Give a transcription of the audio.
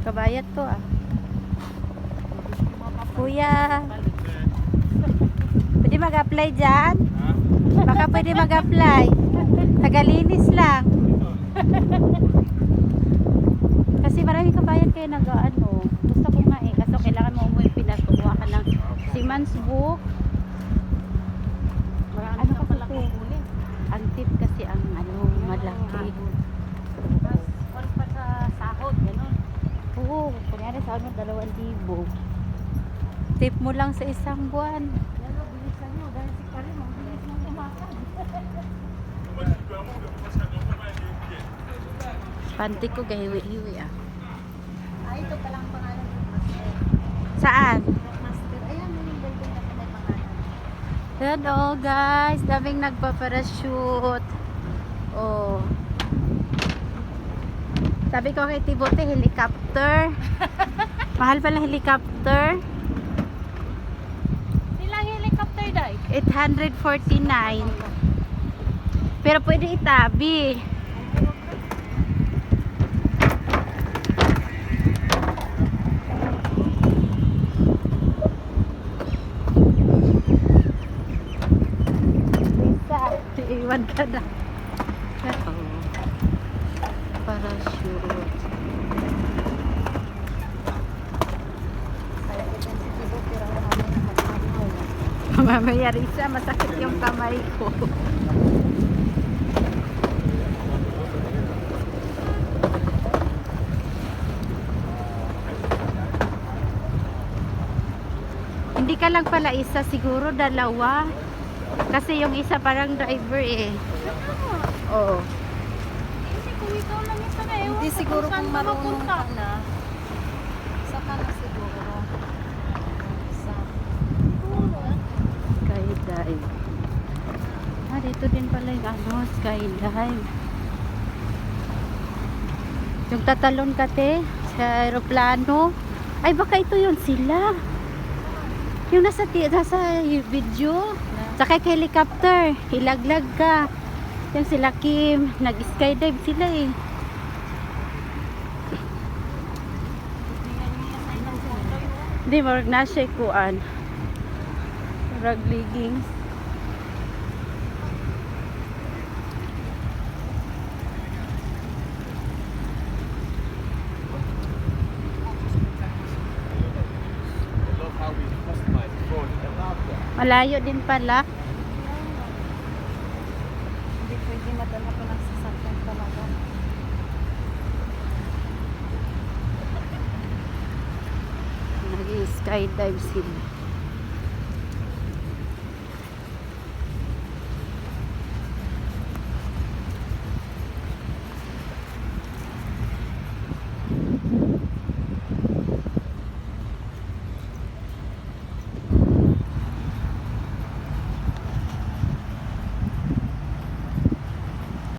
Kabayat to ah. Kuya, pwede mag-apply dyan? Baka pwede mag-apply. Tagalinis lang. Kasi maraming kabayan kayo nag-ano. Gusto ko nga eh. Kaso kailangan mo umuwi Pinas. Kumuha ka ng Siemens book. Ano kasi ito? Ang tip kasi ang ano, malaki. All pa sa sahod, gano'n. Oo, kunyari sa ano, 2,000. Tip mo lang sa isang buwan. Yan o, bilisan nyo. Dahil si Karim, ang bilis mong umakan. Panty ko gahiwi-hiwi ah. Ay, ito palang pangalan ng master. Saan? Master. Ayan, may building na may pangalan. Hello guys, daming nagpa-parachute. Oh. Sabi ko kay Tibote, helicopter. Mahal pala helicopter. Ilang helicopter, Day? 849. Pero pwede itabi. Iwan ka na. Ito. Parachute. Mamaya Risa, masakit yung kamay ko. Hindi ka lang pala isa, siguro dalawa. Kasi yung isa parang driver eh. Oo. Kasi kung ikaw lang isa na, ewan Hindi ko siguro saan kung ka marunong mapunta. ka na. Saka na siguro. Sa Skydive. Ah, dito din pala yung ano, skydive. Yung tatalon ka te, sa aeroplano. Ay, baka ito yun sila. Yung nasa video. Sakay ka helicopter. Ilaglag ka. Yung sila Kim. Nag-skydive sila eh. Hindi, marag na siya kuan. Marag leggings. Malayo din pala. hindi pwede madala ko ng sasakyan talaga. Nag-skydive sila.